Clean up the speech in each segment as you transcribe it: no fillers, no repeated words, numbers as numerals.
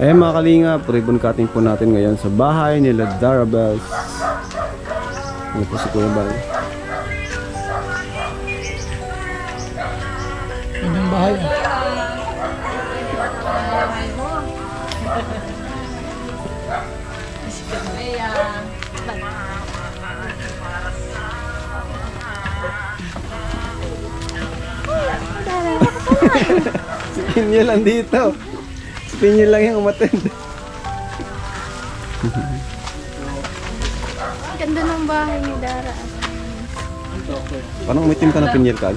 Mga kalingap, ribbon cutting po natin ngayon sa bahay nila Darabels. Ano po si Kuya Bal? Yan ang bahay. Si Pinyo lang dito. Si Pinyo lang yung umatend. Ganda ng bahay ni Dara. Parang umitim ka ng Pinyo ka.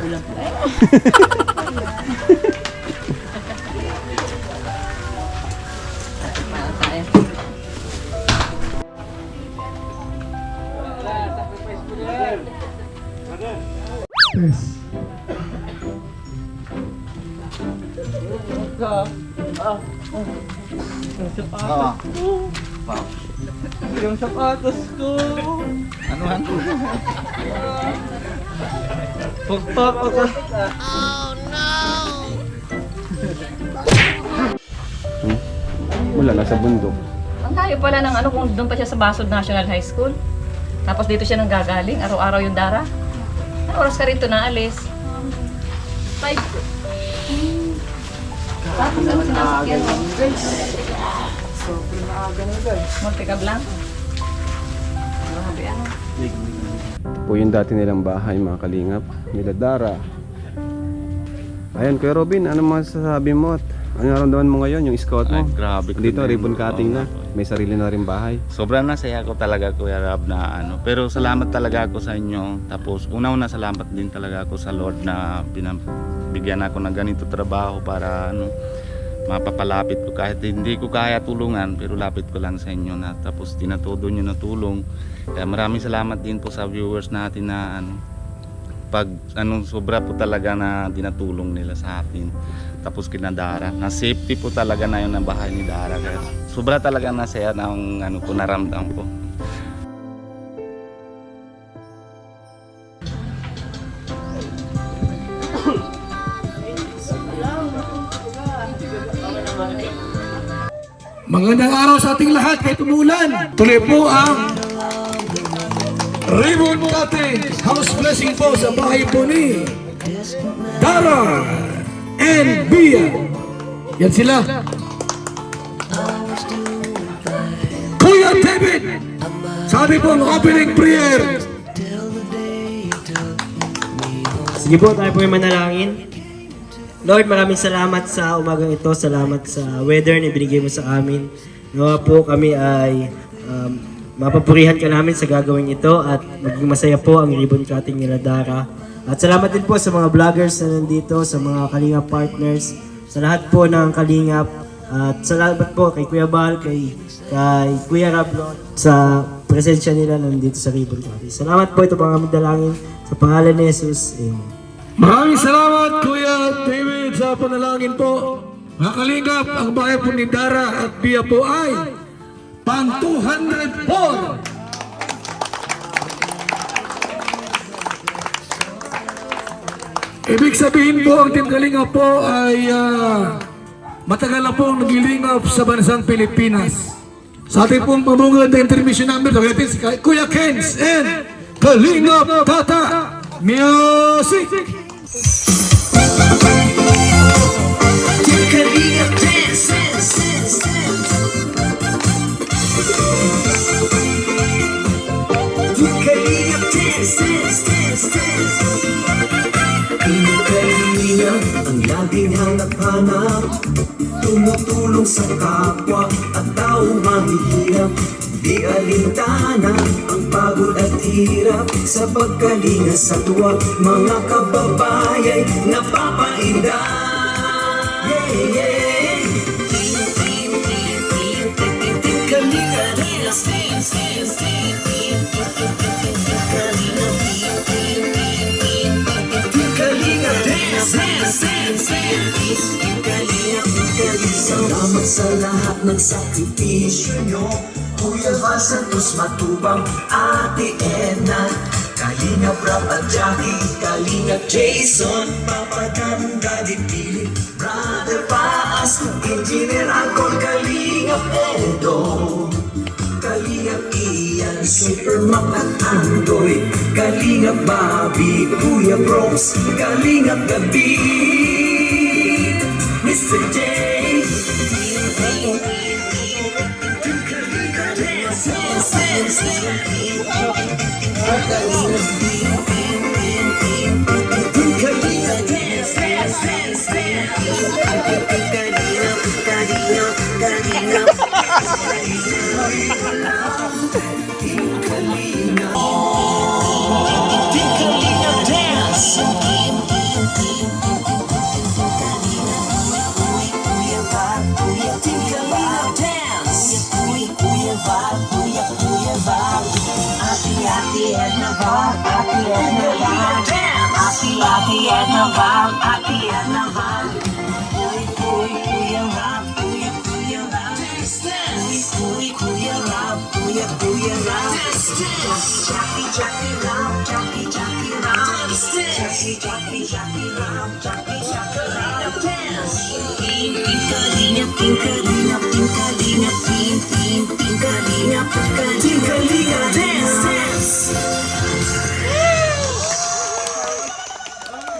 Yung sapatos ko. Anuhan? Pagpak ako. Wala, nasa bundok. Ang tayo pala ng ano kung doon pa siya sa Basod National High School. Tapos dito siya nang gagaling, araw-araw yung Dara. Ano oras ka rito naalis? 5. Tapos ano sinasakyan mo? Sobrang naaga na guys. Mag-pick-up lang? Grabe ano? Ito po yung dati nilang bahay, mga kalingap. Nila Dara. Ayan, Kuya Robin, ano masasabi mo? Ano naramdaman mo ngayon, yung scout mo? Ay, grabe. Dito, ribbon cutting na. May sarili na rin bahay. Sobrang nasaya ko talaga, Kuya Rab, na ano. Pero salamat talaga ako sa inyo. Tapos una-una salamat din talaga ako sa Lord na bigyan ako ng ganito trabaho para ano, mapapalapit ko kahit hindi ko kaya tulungan, pero lapit ko lang sa inyo na tapos tinatudo nyo na tulong. Kaya maraming salamat din po sa viewers natin na ano, pag anong sobra po talaga na dinatulong nila sa atin. Tapos kina Dara, na safety po talaga na yun ang bahay ni Dara. Kaya sobra talaga nasaya ng ano ko naramdam ko. Magandang araw sa ating lahat kahit umulan. Tuloy po ang ribbon cutting house blessing po sa bahay po ni Dara and Bia. Yan sila. Kuya David, sabi po ang opening prayer. Sige po, tayo po yung manalangin. Lord, maraming salamat sa umagang ito. Salamat sa weather na binigay mo sa amin. Nawa po kami ay mapapurihan ka namin sa gagawin ito at maging masaya po ang ribbon cutting nila Dara. At salamat din po sa mga vloggers na nandito, sa mga Kalingap partners, sa lahat po ng Kalingap. At salamat po kay Kuya Bal, kay Kuya Rablon sa presensya nila nandito sa ribbon cutting. Salamat po, ito po ang aming dalangin sa pangalan ni Jesus. Amen. Maraming salamat Kuya David sa panalangin po. Mga kalingap, ang bahay po ni Dara at Bia po ay pang 204. Ibig sabihin po ang Team Kalingap po ay matagal na pong naglilingap sa bansang Pilipinas. Sa ating pong pamungad na intermission number, natin si Kuya Kens and Kalingap Tata Music! Ang laging hanap-hanap, tumutulong sa kapwa at tao mahihirap. Di alintana ang pagod at hirap sa pagkalinga sa tuwa. Mga kababayay napapainda. Yeah, yeah. Kalinga dance, dance, dance, dance. Kalinga dance, dance, dance, dance. Salamat sa lahat ng sakripisyo nyo. Kuya Val Santos Matubang, Ate Edna, Kalinga Kalingap Rap at Jackie, Kalingap Jason, Papa Dan, Daddy Pili, Brother Paas, Engineer Angkol, Kalingap Edo, Kalingap Ian, Superman at Andoy, Kalingap Bobby, Kuya Bronx, Kalingap Gabi, Mr. J.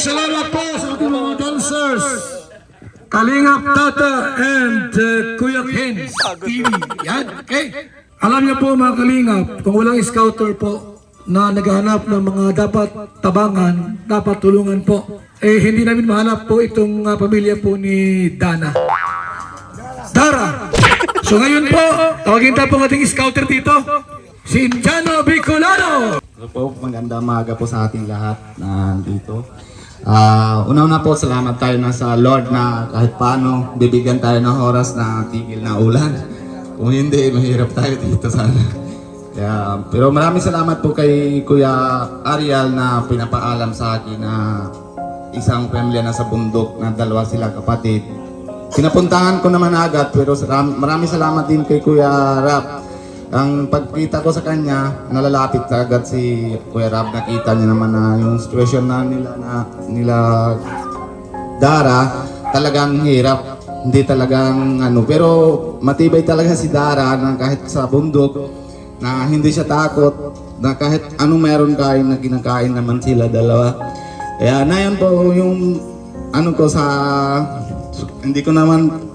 Salamat po sa ating mga dancers. Kalingap Tata and Kuya Ken's TV. Yan, okay? Alam niyo po mga Kalingap, kung walang scouter po na naghahanap ng mga dapat tabangan, dapat tulungan po, eh hindi namin mahanap po itong pamilya po ni Dana. Dara! So ngayon po, tawagin tayo po ang ating scouter dito, si Indiano Bicolano! Hello po, magandang umaga po sa ating lahat na dito. Una-una po, salamat tayo na sa Lord na kahit paano bibigyan tayo ng oras na tigil na ulan. Kung hindi, mahirap tayo dito sana. Kaya, pero maraming salamat po kay Kuya Ariel na pinapaalam sa akin na isang pamilya na sa bundok na dalawa sila kapatid. Pinapuntahan ko naman agad pero maraming salamat din kay Kuya Rap. Ang pagkita ko sa kanya, nalalapit agad si Kuya Rab. Nakita niya naman na yung situation na nila Dara, talagang hirap. Hindi talagang ano, pero matibay talaga si Dara na kahit sa bundok, na hindi siya takot, na kahit anong meron kain na kinakain naman sila dalawa. Kaya na yun po yung ano ko sa, hindi ko naman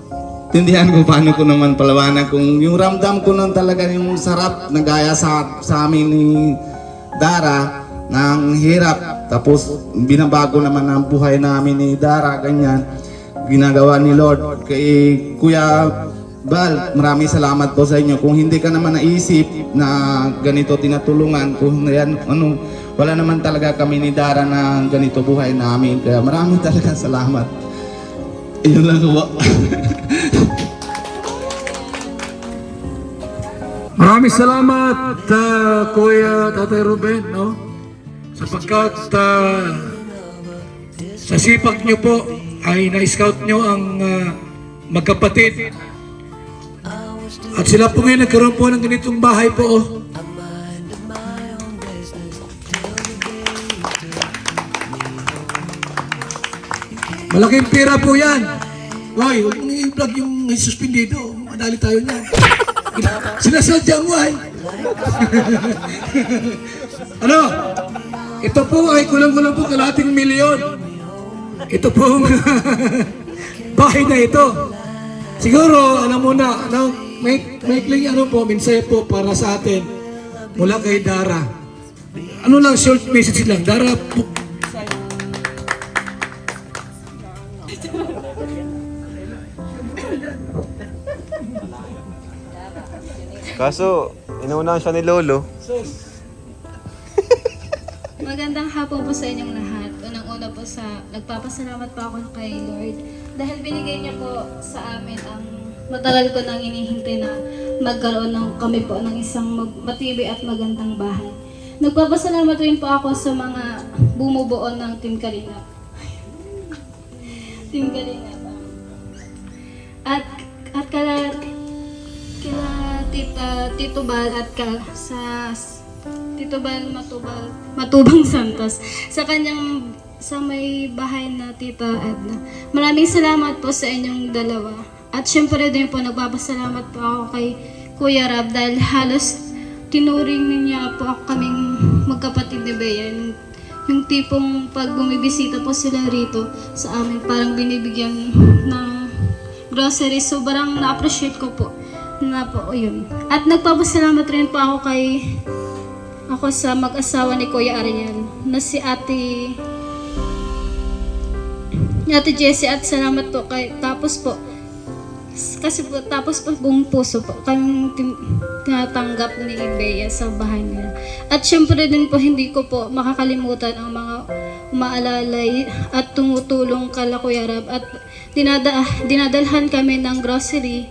tindihan ko paano ko naman palawanan kung yung ramdam ko nun talaga yung sarap na gaya sa amin ni Dara ng hirap, tapos binabago naman ang buhay namin ni Dara, ganyan ginagawa ni Lord. Kay Kuya Bal, maraming salamat po sa inyo. Kung hindi ka naman naisip na ganito tinatulungan, kung yan, ano, wala naman talaga kami ni Dara na ganito buhay namin. Kaya maraming talaga salamat. Iyon lang po. Maraming salamat Kuya Tatay Ruben, no? Sapagkat sa sipag nyo po ay na-scout nyo ang magkapatid. At sila po ngayon nagkaroon po ng ganitong bahay po, oh. Malaking pera po yan. Hoy, huwag mong i-vlog yung suspendido. Madali tayo niyan. Sinasadya mo ay. Ano? Ito po ay kulang-kulang po kalahating milyon. Ito pong bahay na ito. Siguro, alam mo na, may kling ano po, mensahe po para sa atin mula kay Dara. Ano lang, short message lang. Dara po. Kaso, inuunahan siya ni Lolo. Magandang hapon po sa inyong lahat. Unang-una po nagpapasalamat po ako kay Lord dahil binigay niya po sa amin ang matagal ko nang hinihintay na magkaroon ng kami po ng isang matibay at magandang bahay. Nagpapasalamat rin po ako sa mga bumubuo ng Team Kalingap. Team Kalingap. At kala Tito Bal at sa Tito Bal Matubang Santos sa may bahay na Tita Edna. Maraming salamat po sa inyong dalawa. At syempre din po nagpapasalamat po ako kay Kuya Rab dahil halos tinuring niya po ako kaming magkapatid ni Bea. Yung tipong pag bumibisita po sila rito sa amin, parang binibigyan ng groceries. Sobrang na-appreciate ko po na po yun. At nagpapasalamat rin po ako sa mag-asawa ni Kuya Ariel na si Ate Jessie, at salamat po tapos po buong puso po kaming tinatanggap ni Bea sa bahay nila. At syempre din po hindi ko po makakalimutan ang mga umaalalay at tumutulong kala Kuya Rab at dinadalhan kami ng grocery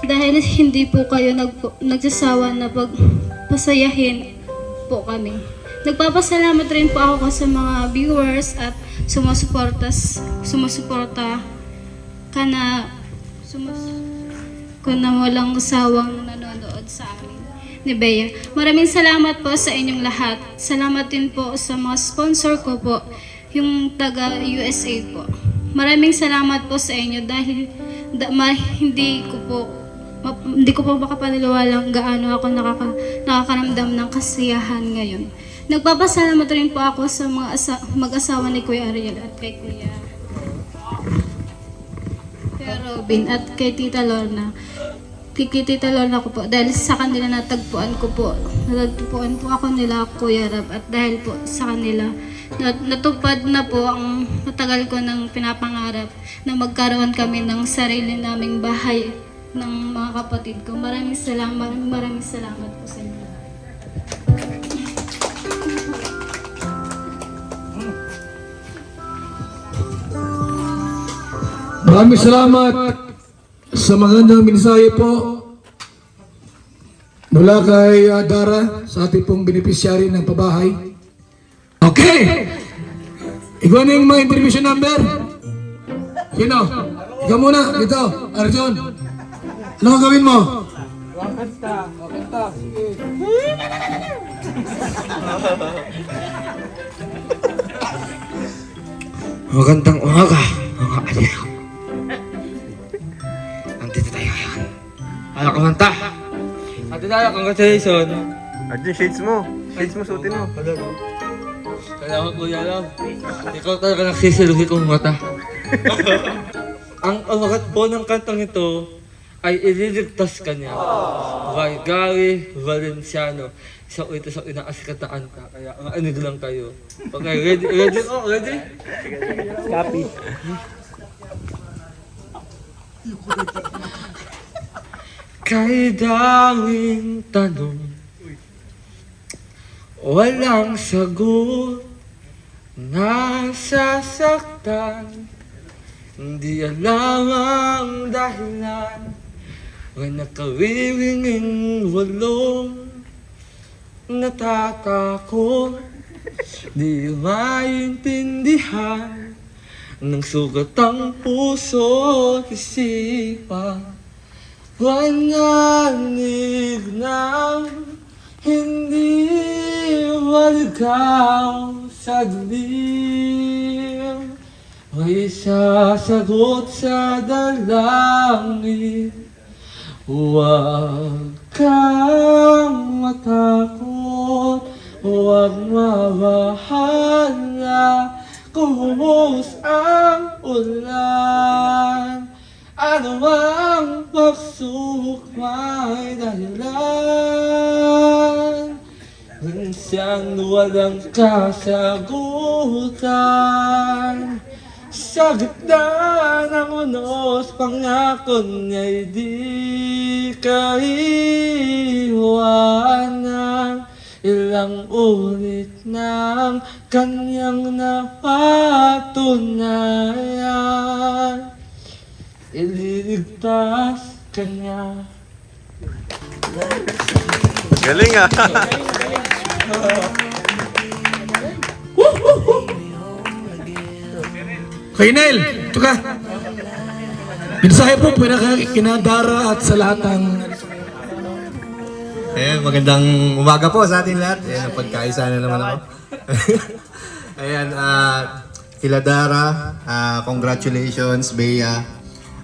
dahil hindi po kayo nagsasawa na pagpasayahin po kami. Nagpapasalamat rin po ako sa mga viewers at sumusuporta na walang sawang nanonood sa amin ni Bea. Maraming salamat po sa inyong lahat. Salamat din po sa mga sponsor ko po, yung taga USA po. Maraming salamat po sa inyo dahil hindi ko po makapaniwalang gaano ako nakakaramdam ng kasiyahan ngayon. Nagpapasalamat rin po ako sa mga mag-asawa ni Kuya Ariel at kay Kuya Robin at kay Tita Lorna. Kay Tita Lorna ko po dahil sa kanila natagpuan po ako nila Kuya Rab at dahil po sa kanila natupad na po ang matagal ko nang pinapangarap na magkaroon kami ng sarili naming bahay ng mga kapatid ko. Maraming salamat po sa inyo. Maraming salamat sa magandang mensahe po mula kay Dara sa ating pong beneficiary ng pabahay. Okay! Ikaw na yung mga intermission number. Sino? Ikaw muna, dito, Arjun. Ano ang gawin mo? Wakanta. Sige. Magandang umaga, mga aliw. Andito tayo ngayon. Alam ko manta. Andito tayo, congratulations. Arjun, shades mo suotin mo. Kailangan ko yan lang. Ikaw talaga nagsisiluhi kong mata. Ang umagat po ng kantang ito ay ililigtas ka niya. By Gary Valenciano. Ito sa inaasikat na kanta. Kaya ano lang kayo. Okay, ready? Ready? Copy. Kay daming tanong, walang sagot, nasasaktan, hindi alam ang dahilan, may nakawiwinging walong natatakot, di maintindihan ng sugat ang puso at isipan. Pananig ng hindi maligaw sa dilim, may sasagot sa dalangin. Huwag kang matakot, huwag mabahala kung humus ang ulan. Ano ang pagsubok may dahilan? Minsan walang kasagutan. Sa gitna ng unos, pangako niya'y di kaiwanan. Ilang ulit ng kanyang napatunayan. Ililigtas ka niya. Galing ah. Kay Nel, ito ka. Mensahe po kinadara at sa lahat ng Ayan, magandang umaga po sa atin lahat. Ayan, pagkaisa na naman ako. Ayan, kila Dara, congratulations, Bea.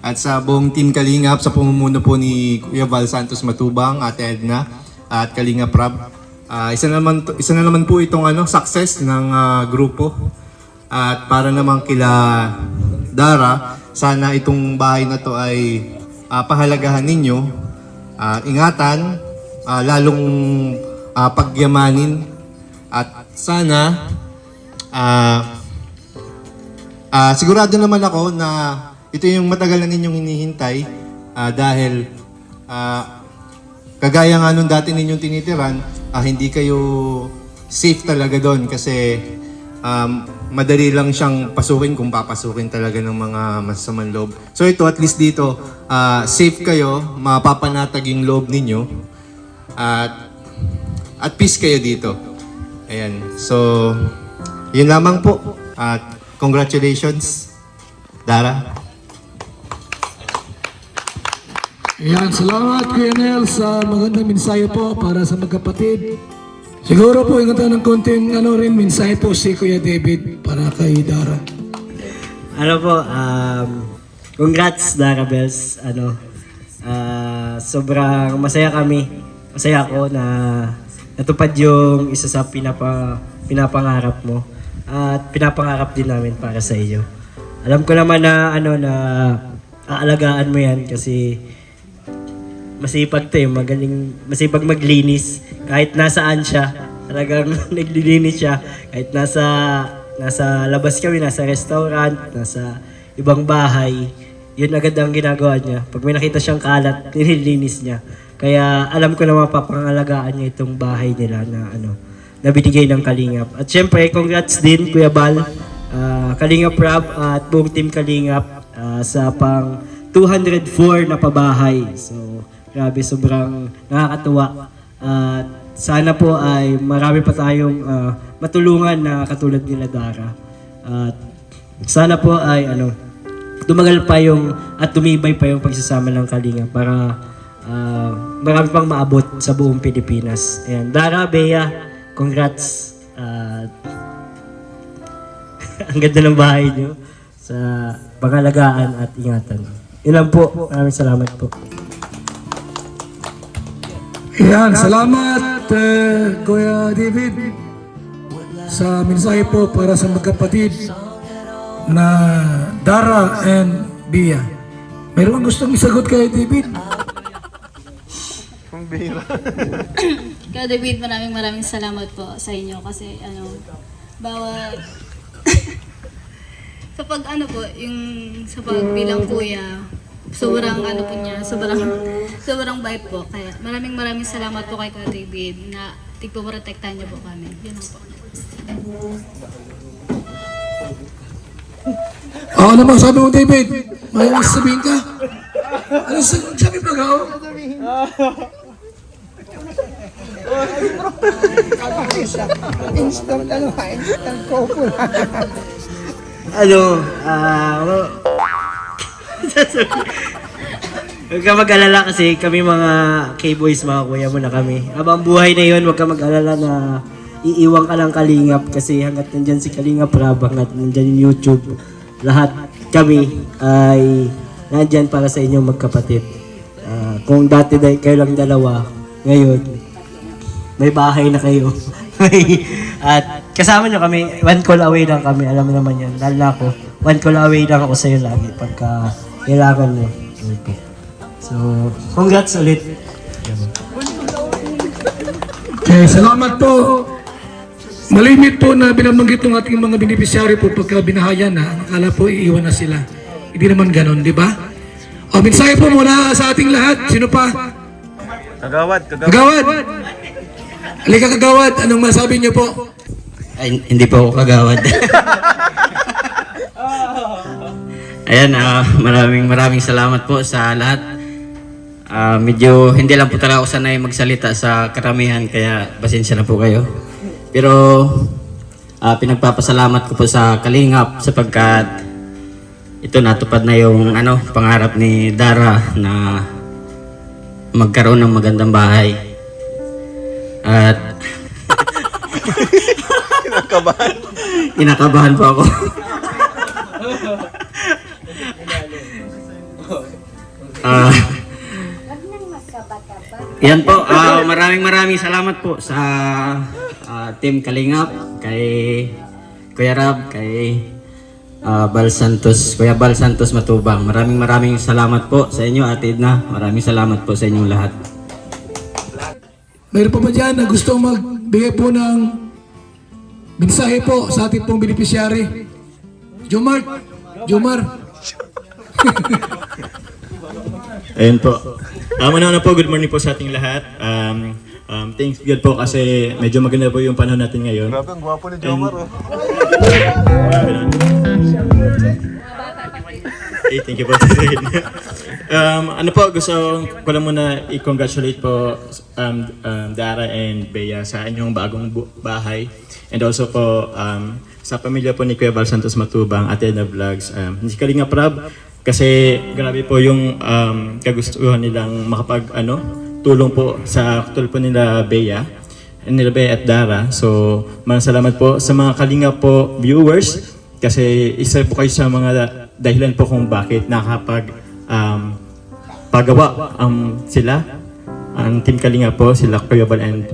At sa buong Team Kalingap, sa pamumuno po ni Kuya Val Santos Matubang, Ate Edna, at Kalingap Rab. Isa na naman po itong success ng grupo. At para naman kila Dara, sana itong bahay na to ay pahalagahan ninyo, ingatan, lalong pagyamanin, at sana sigurado naman ako na ito yung matagal na ninyong hinihintay, dahil kagaya nga nung dati ninyong tinitiran, hindi kayo safe talaga doon kasi madali lang siyang pasukin kung papasukin talaga ng mga masasamang loob. So ito, at least dito, safe kayo, mapapanatag yung loob ninyo, at peace kayo dito. Ayan. So, yun lamang po. At congratulations, Dara. Ayan, salamat Kuya Nel sa magandang mensahe po para sa magkapatid. Siguro po ingatan ng konting mensahe po si Kuya David para kay Dara. Congrats Dara Bells. Sobrang masaya kami. Masaya ako na natupad yung isa sa pinapangarap mo. At pinapangarap din namin para sa iyo. Alam ko naman na na aalagaan mo yan kasi masipag to masipag maglinis. Kahit nasaan siya, talagang naglilinis siya. Kahit nasa labas kami, nasa restaurant, nasa ibang bahay, yun agad ang ginagawa niya. Pag may nakita siyang kalat, nililinis niya. Kaya alam ko na mapapangalagaan niya itong bahay nila na binigay ng Kalingap. At syempre, congrats din Kuya Bal, Kalingap Rab at buong Team Kalingap sa pang 204 na pabahay. So, grabe, sobrang nakakatuwa. At sana po ay marami pa tayong matulungan na katulad nila Dara. At sana po ay tumagal pa at tumibay pa yung pagsasama ng Kalingap para marami pang maabot sa buong Pilipinas. Ayan, Dara, Bea, congrats. Ang ganda ng bahay niyo sa pangalagaan at ingatan. Yun lang po. Maraming salamat po. Ayan, salamat Kuya David sa mensahe po para sa magkapatid na Dara and Bea. Mayroon gustong isagot kay David? Kaya David, maraming salamat po sa inyo kasi bawat sa pag po, yung sa pagbilang kuya, sobrang po niya, sobrang bait po. Kaya maraming salamat po kay Kuya David na tigpo-protektahan niyo po kami. Yun lang po. Ano bang sabi mo, David? May sabihin ka? Ano sabi mo ka? Instant couple. Huwag ka mag-alala kasi kami mga K-boys, mga kuya mo na kami. Habang buhay na yun, huwag ka mag-alala na iiwan ka lang Kalingap kasi hanggat nandyan si Kalingap Rab, hanggat nandyan yung YouTube, lahat kami ay nandyan para sa inyong magkapatid. Kung dati kayo lang dalawa, ngayon may bahay na kayo. At kasama nyo kami, one call away lang kami, alam mo naman yan. Dahil na ako, one call away lang ako sa'yo lagi pagka kailangan mo. So, congrats ulit. Okay, salamat po. Malimit po na binabanggit ng ating mga beneficiary po pagka binahayan na, akala po iiwan na sila. Hindi naman ganon, di ba? O, mensahe po muna sa ating lahat. Sino pa? Kagawad. Halika Kagawad, anong masabi niyo po? Ay, hindi po ako kagawad. Ayan, maraming salamat po sa lahat. Medyo hindi lang po talaga ako sanay magsalita sa karamihan, kaya pasensya na po kayo. Pero pinagpapasalamat ko po sa Kalingap sapagkat ito natupad na yung pangarap ni Dara na magkaroon ng magandang bahay. At kinakabahan po ako. Yan po, maraming salamat po sa Team Kalingap, kay Kuya Rab, kay Kuya Bal Santos Matubang. Maraming salamat po sa inyo, Ate Edna. Maraming salamat po sa inyong lahat. Mayroon pa ba dyan na gusto magbigay po ng mensahe po sa ating pong beneficiary? Jomar. Ayun po. Una po, good morning po sa ating lahat. Thanks God po kasi medyo maganda po yung panahon natin ngayon. Grabe, ang gwapo ni Jomar. Okay, thank you po. Gusto ko lang muna i-congratulate po Dara and Bea sa inyong bagong bahay. And also po sa pamilya po ni Kuya Bal Santos Matubang, Ate Edna Vlogs, si Kalinga Prab, kasi grabe po yung kagustuhan nilang tulong po sa tulong po nila Bea at Dara. So, maraming salamat po sa mga Kalinga po viewers kasi isa po kayo sa mga dahilan po kung bakit pagawa sila, ang Team Kalinga po, sila Kuya Bal and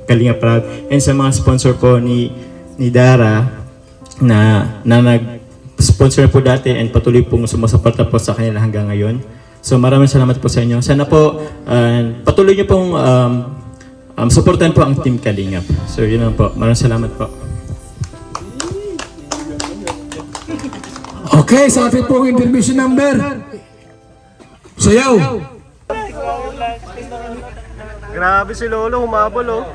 Kalinga Prab, and sa mga sponsor po ni Dara na nag-sponsor po dati and patuloy pong sumusuporta po sa kanila hanggang ngayon. So maraming salamat po sa inyo. Sana po patuloy niyo pong supportan po ang Team Kalingap. So yun lang po. Maraming salamat po. Okay, sa ating pong intermission number. Sayaw. Grabe si Lolo, humabol oh.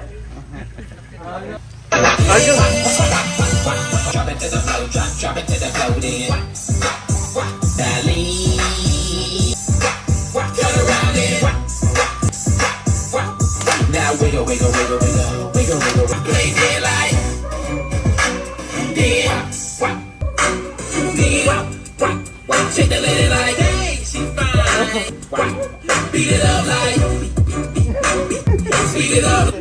Now wiggle, wiggle, wiggle, wiggle, wiggle, wiggle, play daylight. Shake that lady like, hey, she's fine. Beat it up like, speed it up.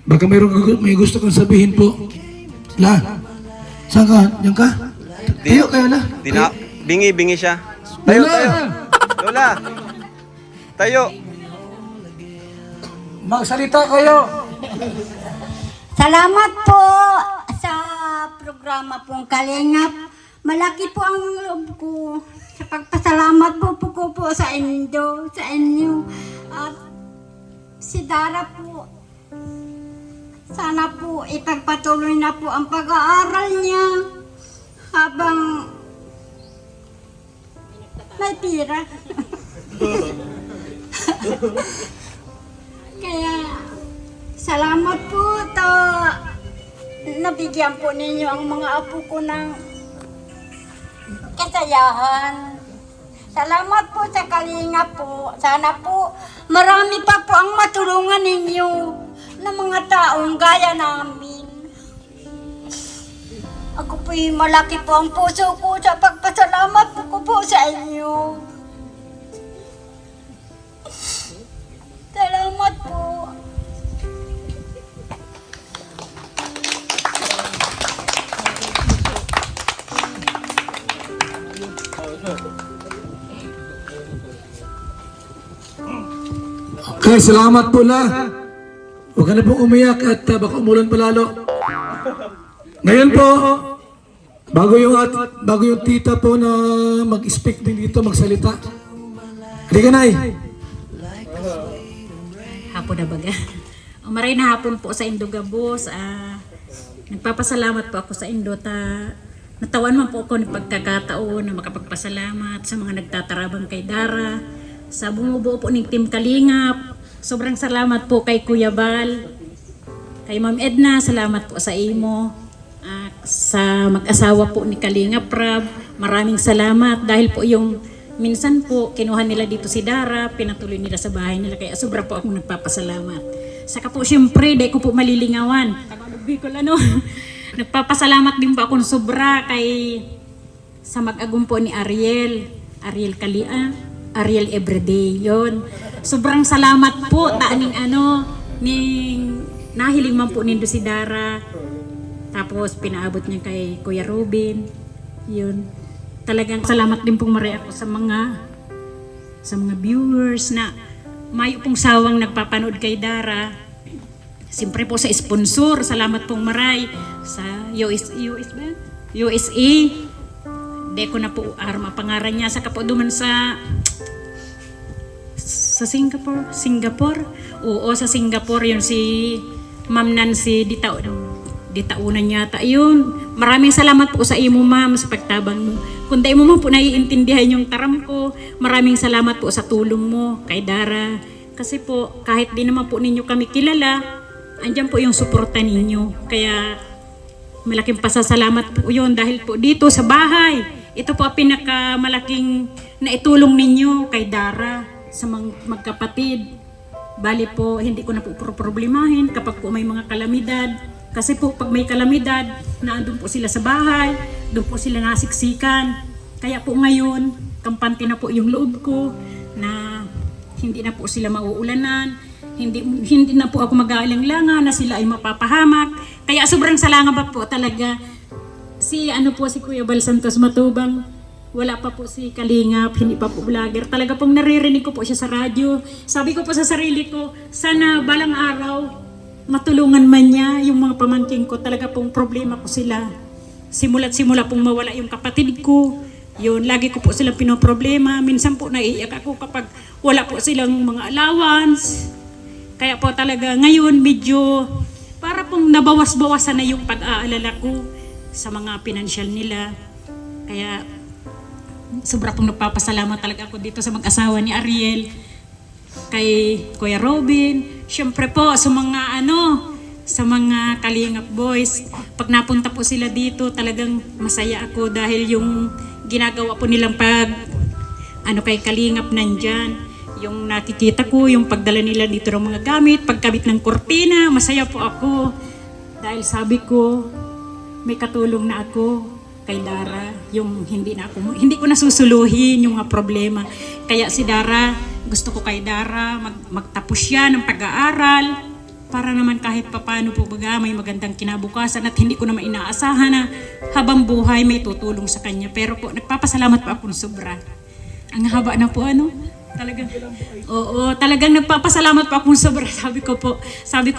Baka may gusto kang sabihin po. La, saan ka? Diyan ka? Tayo kayo na. Bingi siya. Tayo. Lola. Tayo. Magsalita kayo. Salamat po sa programa pong Kalingap. Malaki po ang loob ko sa pagpasalamat po sa inyo. At si Dara po, sana po ipagpatuloy na po ang pag-aaral niya habang may pira. Kaya salamat po nabigyan po ninyo ang mga apo ko ng kasayahan. Salamat po sa Kalinga po. Sana po marami pa po ang matulungan ninyo ng mga taong gaya namin. Ako po'y malaki po ang puso ko sa pagpasalamat ko po sa inyo. Salamat po. Okay, salamat po la. Huwag ka na pong umiyak at baka umulan pa lalo. Ngayon po, bago yung tita po na mag-speak din dito, magsalita. Hindi ka, Nay. Hapon na baga. Maray na hapon po sa Indogabos. Nagpapasalamat po ako sa Indot. Natawan man po ako ng pagkakataon na makapagpasalamat sa mga nagtatarabang kay Dara, sa bumubuo po ng Team Kalingap. Sobrang salamat po kay Kuya Bal, kay Ma'am Edna, salamat po sa imo. Sa mag-asawa po ni Kalinga Prab, maraming salamat dahil po yung minsan po kinuha nila dito si Dara, pinatuloy nila sa bahay nila, kaya sobra po akong nagpapasalamat. Saka po syempre, di ko po malilingawan. Tagalog Bicol, ano? Nagpapasalamat din po ako ng sobra sa mag-agum po ni Ariel Kalia, Ariel Everyday, yon. Sobrang salamat po, taaning ning nahiling man po nindo si Dara. Tapos pinaabot niya kay Kuya Robin. Yun. Talagang salamat din pong maray ako sa mga viewers na mayo pong sawang nagpapanood kay Dara. Siyempre po sa sponsor, salamat pong maray sa USA. Di ko na po mapangaran niya sa kapoduman sa Singapore. Oo, sa Singapore yun si Ma'am Nancy ditaunan yata. Yun, maraming salamat po sa imo, ma'am, sa pagtabang mo. Kung di mo man po naiintindihan yung taram ko, maraming salamat po sa tulong mo kay Dara. Kasi po, kahit di naman po ninyo kami kilala, andyan po yung suporta ninyo. Kaya, malaking pasasalamat po yun dahil po dito sa bahay, ito po ang pinakamalaking naitulong ninyo kay Dara sa magkapatid. Bali po, hindi ko na po problemahin kapag po may mga kalamidad. Kasi po pag may kalamidad, naandun po sila sa bahay, doon po sila nasiksikan. Kaya po ngayon, kampante na po yung loob ko na hindi na po sila mauulanan, hindi na po ako mag-aalanglangan na sila ay mapapahamak. Kaya sobrang salamat po talaga. Si Kuya Bal Santos Matubang, wala pa po si Kalingap, hindi pa po vlogger. Talaga pong naririnig ko po siya sa radyo. Sabi ko po sa sarili ko, sana balang araw matulungan man niya yung mga pamangkin ko. Talaga pong problema ko sila. Simula't simula pong mawala yung kapatid ko. Yun, lagi ko po silang pinoproblema. Minsan po naiiyak ako kapag wala po silang mga allowance. Kaya po talaga ngayon medyo para pong nabawas-bawasan na yung pag-aalala ko sa mga pinansyal nila. Kaya sobra pong nagpapasalamat talaga ako dito sa mag-asawa ni Ariel, kay Kuya Robin, syempre po sa mga Kalingap boys. Pag napunta po sila dito, talagang masaya ako dahil yung ginagawa po nilang kay Kalingap nandyan. Yung nakikita ko, yung pagdala nila dito ng mga gamit, pagkabit ng kurtina, masaya po ako. Dahil sabi ko, may katulong na ako kay Dara, yung hindi ko nasusuluhin yung mga problema. Kaya si Dara, gusto ko kay Dara magtapos siya ng pag-aaral para naman kahit papano po may magandang kinabukasan at hindi ko naman inaasahan na habang buhay may tutulong sa kanya. Pero po, nagpapasalamat po ako ng sobra. Ang haba na po talagang nagpapasalamat po ako ng sobra. Sabi ko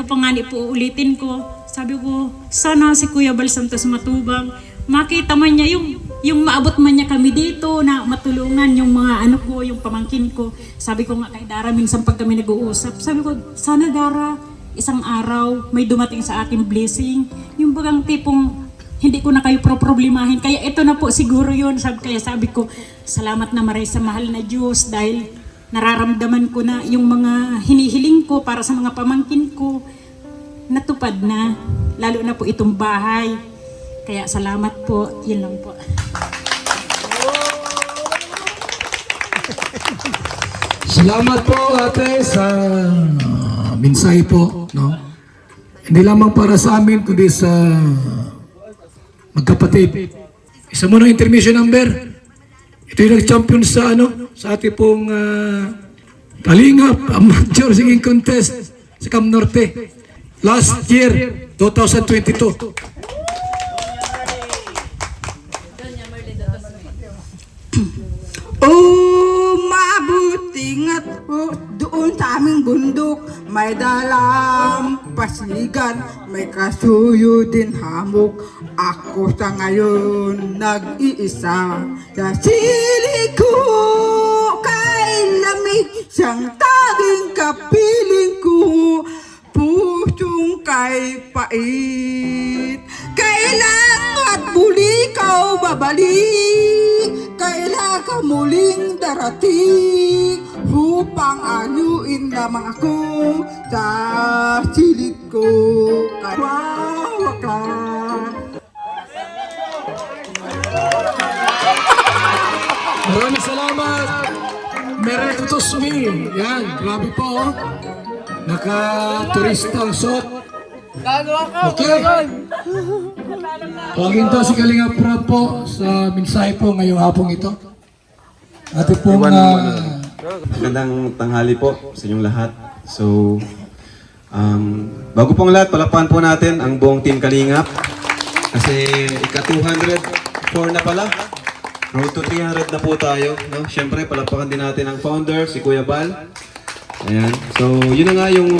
po nga po ulitin ko. Sabi ko, sana si Kuya Bal Santos Matubang makita man niya yung maabot man niya kami dito na matulungan yung mga yung pamangkin ko. Sabi ko nga kay Dara, minsan pag kami nag-uusap, sabi ko, sana Dara, isang araw may dumating sa ating blessing. Yung bagang tipong hindi ko na kayo problemahin. Kaya ito na po siguro yun. Kaya sabi ko, salamat na maray sa mahal na Diyos dahil nararamdaman ko na yung mga hinihiling ko para sa mga pamangkin ko natupad na. Lalo na po itong bahay. Kaya salamat po. Yun lang po. Salamat po ate sa mensahe po. No? Hindi lamang para sa amin, kundi sa magkapatid. Isa mo ng intermission number. Ito yung nag-champion sa sa ating pong Kalingap Amateur Singing Contest sa Cam Norte. Last year, 2022. Oh, mabuti nga't doon sa aming bundok may dalang pasigan, may kasuyo din hamok. Ako sa ngayon nag-iisa sa sili ko, kay lamig siyang taging kapiling ko, pusong kay pait. Kailan at muli ka babalik, kailan ka muling darating, upang anyuin lamang ako sa silid ko. Kawawa ka. Maraming salamat. Direct to me. Yan, grabe po. Oh. Naka-turista ang suot. Okay. Pagin daw si Kalinga Prab po sa mensahe po ngayong hapong ito. Ate pong... Magandang tanghali po sa inyong lahat. So, bago pong lahat, palakpakan po natin ang buong Team Kalingap. Kasi ika-204 na pala. Road to 300 na po tayo. No? Siyempre, palakpakan din natin ang founder, si Kuya Bal. Ayan. So, yun na nga yung...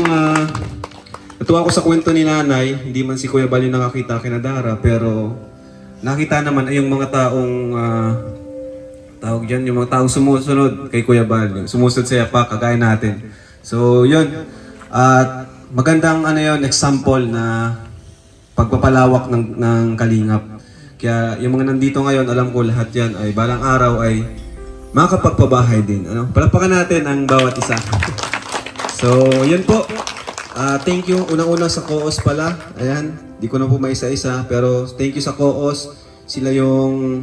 natuwa ko sa kwento ni Nanay. Hindi man si Kuya Bal yung nakakita kina Dara, pero nakita naman ay yung mga taong... tawag dyan, yung mga taong sumusunod kay Kuya Bal, sumusunod sa yapak, kagaya natin. So, yun. At magandang example na pagpapalawak ng Kalingap. Kaya yung mga nandito ngayon, alam ko lahat yan ay balang araw ay makakapagpabahay din. Palakpakan natin ang bawat isa. So, yun po. Thank you. Unang-una sa COOS pala. Ayan, di ko na po maisa-isa. Pero thank you sa COOS. Sila yung...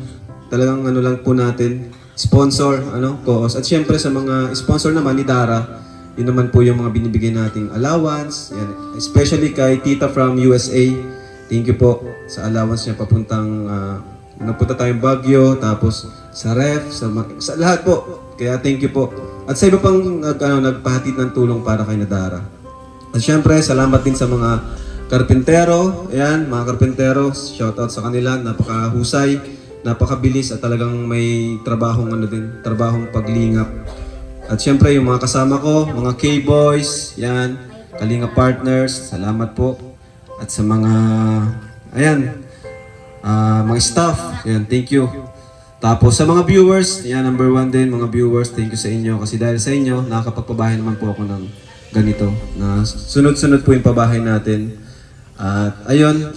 talagang lang po natin, sponsor, COOS. At syempre sa mga sponsor naman ni Dara, yun naman po yung mga binibigay nating allowance. Yan. Especially kay Tita from USA. Thank you po sa allowance niya papuntang, napunta tayong Baguio, tapos sa ref, sa lahat po. Kaya thank you po. At sa iba pang nagpahatid ng tulong para kay Dara. At syempre, salamat din sa mga karpintero. Ayan, mga karpintero, shoutout sa kanila, napakahusay. Napakabilis at talagang may trabahong trabahong paglingap. At syempre yung mga kasama ko, mga K-Boys, yan, Kalingap Partners, salamat po. At sa mga, mga staff, yan, thank you. Tapos sa mga viewers, yan, number 1 din, mga viewers, thank you sa inyo. Kasi dahil sa inyo, nakakapagpabahay naman po ako ng ganito, na sunod-sunod po yung pabahay natin. At ayun,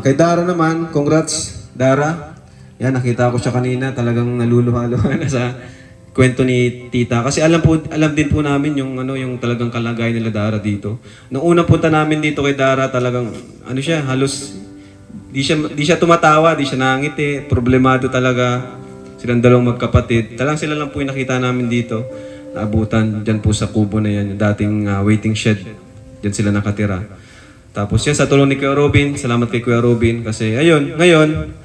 kay Dara naman, congrats, Dara. Yan, nakita ko siya kanina, talagang naluluha-luha na sa kwento ni Tita. Kasi alam din po namin yung talagang kalagayan nila Dara dito. Nung unang punta namin dito kay Dara, talagang siya, halos di siya tumatawa, di siya nangiti, problemado talaga. Silang dalawang magkapatid. Talagang sila lang po yung nakita namin dito. Naabutan diyan po sa kubo na yan, yung dating waiting shed. Diyan sila nakatira. Tapos yan, sa tulong ni Kuya Robin, salamat kay Kuya Robin kasi ayun, ngayon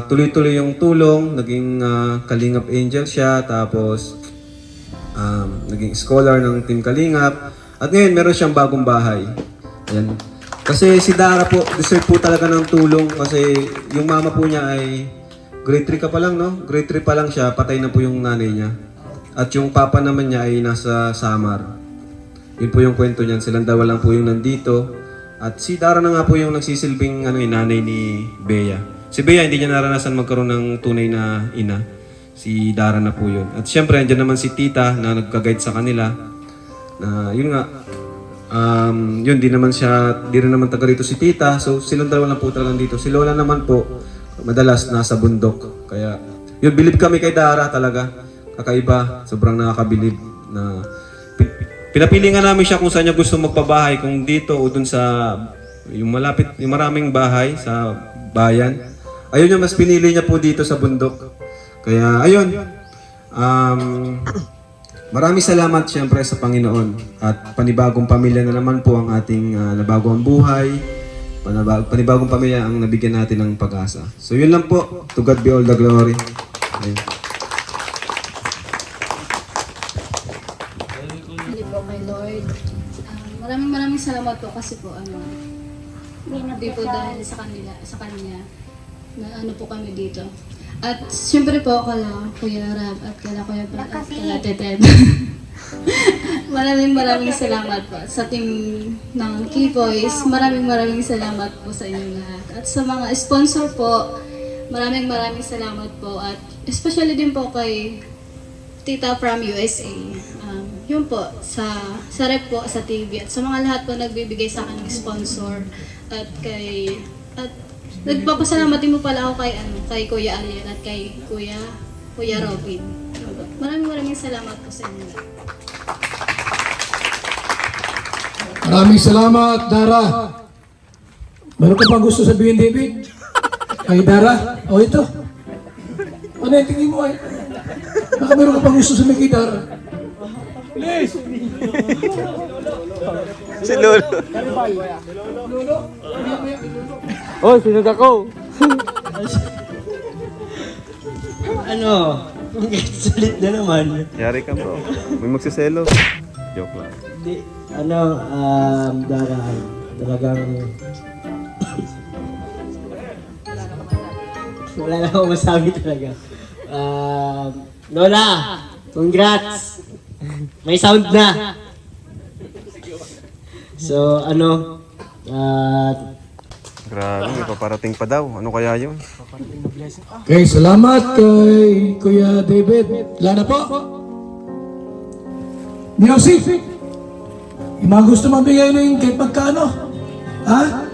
tuloy-tuloy yung tulong, naging Kalingap Angel siya, tapos naging scholar ng Team Kalingap. At ngayon, meron siyang bagong bahay. Ayan. Kasi si Dara po, deserve po talaga ng tulong kasi yung mama po niya ay grade 3 ka pa lang, no? Grade 3 pa lang siya, patay na po yung nanay niya. At yung papa naman niya ay nasa Samar. Yun po yung kwento niyan, silang dalawa lang po yung nandito. At si Dara na nga po yung nagsisilbing nanay ni Bea. Si Bea hindi niya naranasan magkaroon ng tunay na ina. Si Dara na po yun. At syempre, andyan naman si Tita na nagka-guide sa kanila. Na yun nga, yun, di rin naman taga rito si Tita. So silang dalawa lang po talagang dito. Si Lola naman po, madalas nasa bundok. Kaya, yun, bilib kami kay Dara talaga. Kakaiba, sobrang nakakabilib na pinapili nga namin siya kung saan niya gusto magpabahay. Kung dito o dun sa yung maraming bahay sa bayan. Ayun yung mas pinili niya po dito sa bundok. Kaya ayun, maraming salamat siyempre sa Panginoon. At panibagong pamilya na naman po ang ating nabago ang buhay. Panibagong pamilya ang nabigyan natin ng pag-asa. So yun lang po. To God be all the glory. Ayun. Hindi po kay Lord. Maraming salamat po kasi po hindi po dahil sa kanya na po kami dito. At siyempre po kala Kuya Rab at kala Kuya Brad at kala Teted. maraming salamat po sa team ng K-Boys. Maraming salamat po sa inyong lahat. At sa mga sponsor po, maraming salamat po. At especially din po kay Tita from USA. Yun po, sa rep po, sa TV. At sa mga lahat po nagbibigay sa akin ng sponsor. At nagpapasalamat din mo pala ako kay Kuya Alien at kay Kuya Robin. Maraming salamat po sa inyo. Maraming salamat, Dara. Meron ka pang gusto sabihin, David? Kay Dara? O ito. Ano yung tingin mo ay? Baka meron ka pang gusto sabihin kay Dara? Si Lolo. Oh, sinunod ako. Ano? Sulit na naman. Yari ka bro. May magsiselo. Joke lang. Hindi, Dara, talagang wala na akong masabi talaga. Lola, congrats! May sound na! So, Grabe, may paparating pa daw. Ano kaya yun? Okay, salamat kay Kuya David. Wala na po. Music! Yung mga gusto mabigay ng kahit magkano? Ha?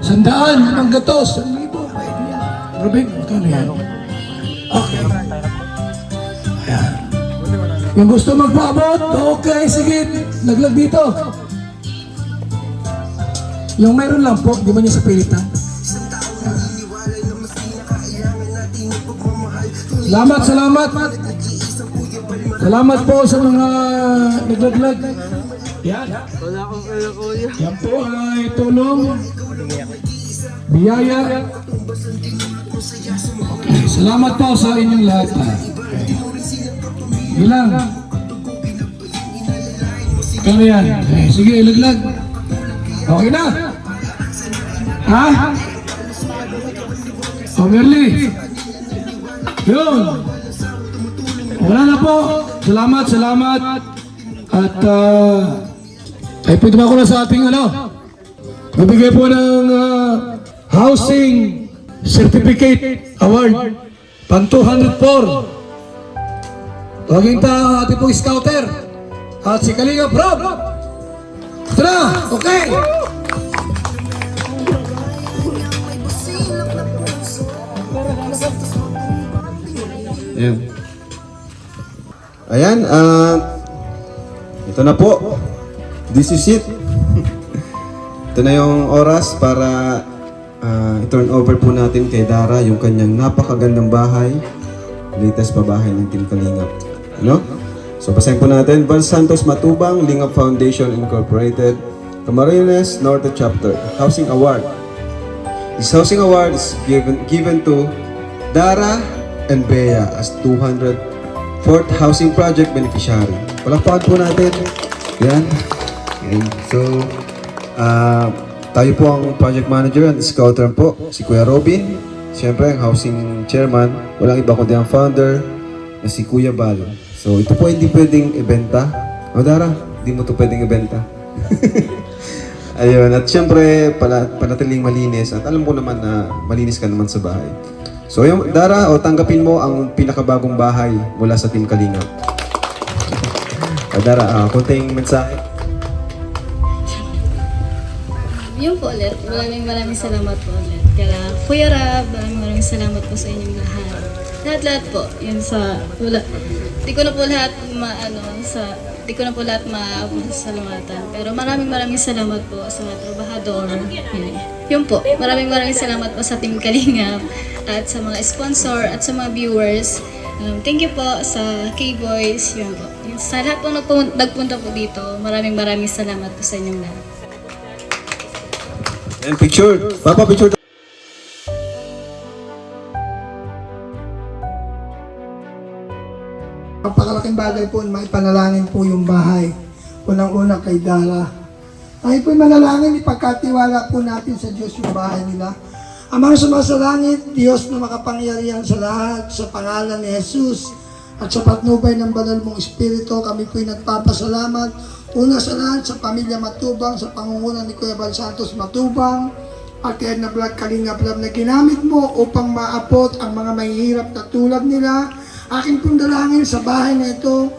100, ang gatos, 1,000. Pwede yan. Robin, magkano yan? Okay. Ayan. Yung gusto magpaabot, okay, sige, laglag dito. Yung meron lang po, di ba niya sa pilitan? Salamat, salamat. Salamat po sa mga naglaglag. Yan. Yan po ay tulong. Biyaya. Okay, salamat po sa inyong lahat. Ilang. Kano yan? Okay, sige, ilaglag. Okay na. Ha? O, Merly. Yun. Wala na po. Salamat, salamat. At, ay pwede ba ako na sa ating mabigay po ng Housing Certificate Award. Pang 204. Tawagin ta ating pong scouter. At si Kalinga Rob. Ito na. Okay. Ayan. Ayan, ito na po. This is it. Ito na yung oras para i-turn over po natin kay Dara yung kanyang napakagandang bahay. Latest pa bahay ng Team Kalingap. Ano? So, basahin po natin. Val Santos Matubang, Lingap Foundation Incorporated, Camarines Norte Chapter, Housing Award. This Housing Award is given to Dara and Bea as 204th Housing Project Beneficiary. Palakpakan po natin. Yan. And so, tayo po ang project manager and scouter po, si Kuya Robin. Siyempre, ang housing chairman. Walang iba kundi ang founder na si Kuya Bal. So, ito po hindi pwedeng ibenta. O Dara, hindi mo ito pwedeng ibenta. Ayun, at siyempre, panatiling malinis. At alam ko naman na malinis ka naman sa bahay. So, yung Dara, tanggapin mo ang pinakabagong bahay mula sa Team Kalingap. Dara, kunting mensahe. Yun po ulit, maraming salamat po ulit. Kaya Kuya Rab, maraming salamat po sa inyong lahat. Lahat po, yun sa, di ko na po lahat salamatan. Pero maraming salamat po sa mga trabahador. Yun po, maraming salamat po sa Team Kalingap at sa mga sponsor at sa mga viewers. Thank you po sa K-Boys. Yun po. Sa lahat po nagpunta po dito, maraming salamat po sa inyong lahat. And picture. Papa, picture. Napakalaking bagay po na maipanalangin po yung bahay. Unang-una kay Dara. Ay po'y manalangin, ipagkatiwala po natin sa Diyos yung bahay nila. Amang sumasalangit, Diyos na makapangyarihan sa lahat, sa pangalan ni Jesus at sa patnubay ng banal mong Espiritu, kami po'y nagpapasalamat. Una sa lahat sa pamilya Matubang, sa pangunguna ni Kuya Val Santos Matubang, at kaya na Vlog Kalingap Lab na ginamit mo upang maapot ang mga mahihirap na tulad nila. Aking pong dalangin sa bahay na ito,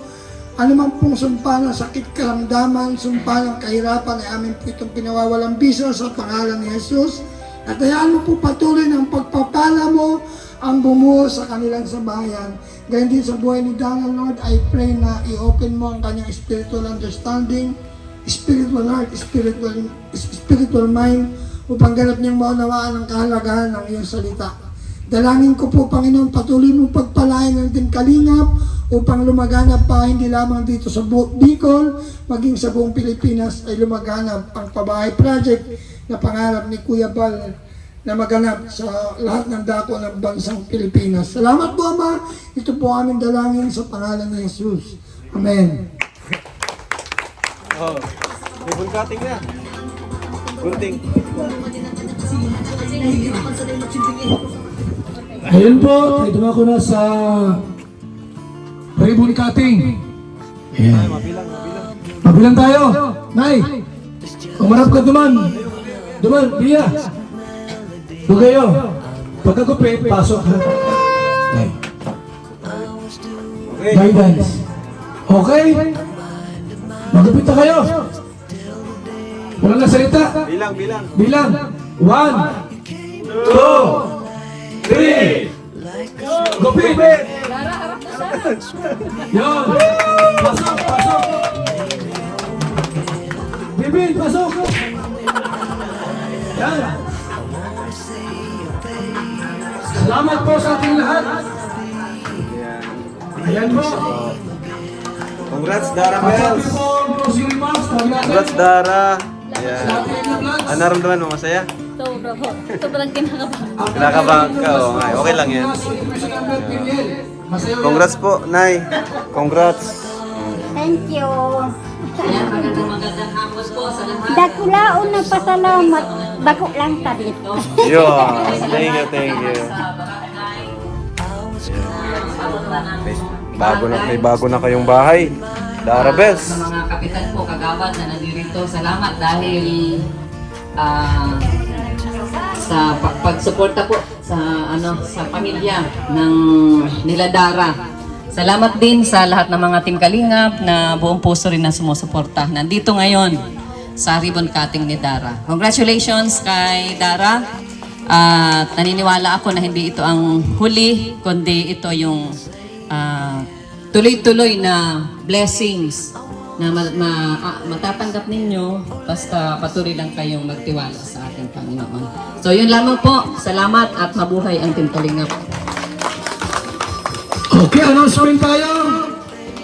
anuman pong sumpa ng sakit karamdaman, sumpa ng kahirapan ay amin po itong pinawawalang bisa sa pangalan ni Jesus. At hayaan mo po patuloy ng pagpapala mo ang bumuo sa kanilang sambahayan. Gayun din sa buhay ni Donald, Lord, I pray na i-open mo ang kanyang spiritual understanding, spiritual heart, spiritual mind, upang ganap niyang maunawaan ang kahalagahan ng iyong salita. Dalangin ko po, Panginoon, patuloy mong pagpalain ng Team Kalingap upang lumaganap pa hindi lamang dito sa Bicol, maging sa buong Pilipinas ay lumaganap ang pabahay project na pangarap ni Kuya Bal na maganap sa lahat ng dako ng bansang Pilipinas. Salamat po, Ama. Ito po aming dalangin sa pangalan ng Jesus. Amen. Oh, may bulkating na. Gunting. Ayun po, ito ako na sa ribbon cutting. Ayan. Mabilang tayo. Nay, umarap ka duman. Duman, Bia. Bugayo. Pagkagupit, pasok ha. Okay. Guidance. Okay? Magupit na kayo. Walang nasalita. Bilang. Bilang. 1, 2, 3. Gupit. Yon. Pasok. Bibin, pasok. Yan. Salamat po sa ating lahat. Ayan po. Congrats, Dara Bells. Congrats, Dara. Ayan. Ano naramdaman mo? Masaya? Sobra po. Sobrang kinakabahan. Kinakabahan ka. Okay lang yan. Congrats po, Nay. Congrats. Thank you. Magandang hapon po sa lahat. Dakulaon na pasalamat. Dako lang tabit. Yun. Thank you. May bago na kayong bahay. Dara Bells. Sa mga kapitan po, kagawad na nandito, salamat dahil sa pagsuporta po sa pamilya ng nila Dara. Salamat din sa lahat ng mga Team Kalingap na buong puso rin na sumusuporta. Nandito ngayon sa ribbon cutting ni Dara. Congratulations kay Dara. At naniniwala ako na hindi ito ang huli, kundi ito yung tuloy-tuloy na blessings na matatanggap ninyo basta patuloy lang kayong magtiwala sa ating Panginoon. So yun lamang po. Salamat at mabuhay ang Team Kalingap. Okay, announcement tayo.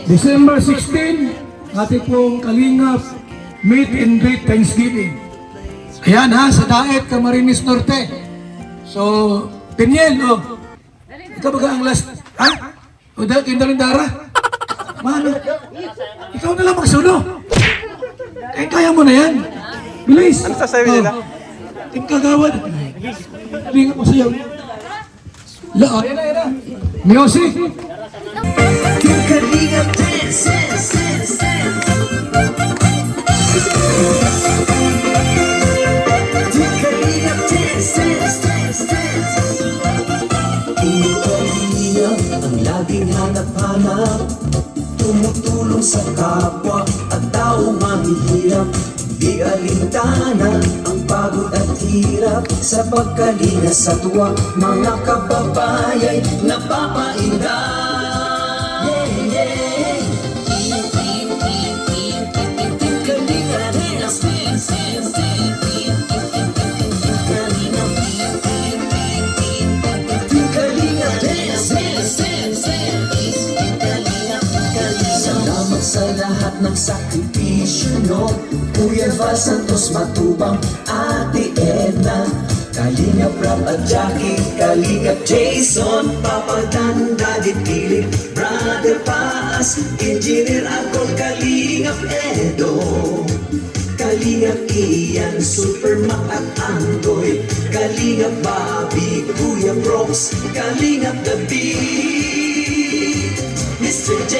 December 16, ating pong Kalingap Meet and Greet Thanksgiving. Ayan ha, sa Daet, Camarines Norte. So, Peniel, ikaw ba ang last? Ha? O dahil kayo na rin, Dara? Mano? Ikaw na lang magsulo. Kaya mo na yan. Bilis. Ano sasabi nila? Team Kagawad. Kalingap masayaw. Ayan na. Music. Team Kalingap dance. Team Kalingap dance. Team Kalingap ang laging hanap-hanap, tumutulong sa kapwa at taong mahihirap. Di alintana ang pagod at hirap, sa pagkalinga sa tuwa mga kababayan napapainda. Salamat sa lahat ng sakripisyo, no? Kuya Val Santos Matubang, Ate Edna, Kalingap Rap at Jackie, Kalingap Jason, Papa Dan, Daddy Philip, Brother Paas, Engineer Agol, Kalingap Edo, Kalingap Ian, Super Mac at Andoy, Kalingap Bobby, Kuya Brox, Kalingap David, Mr. J.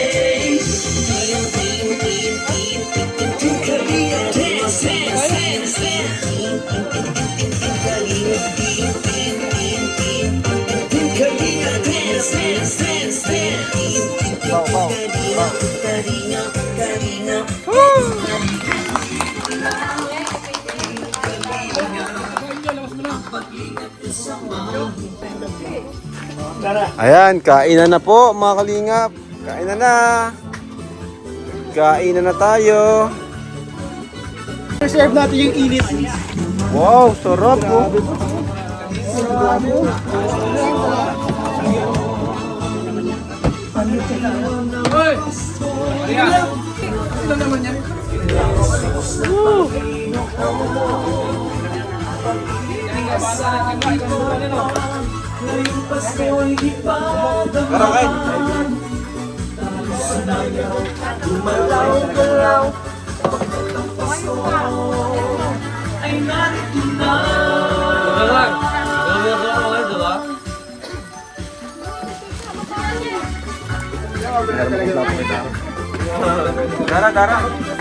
Ayan, kainan na po mga Kalingap. Kainan na. Kainan na tayo. Serve natin yung init. Wow, sarap po. Ano naman yan? Dara.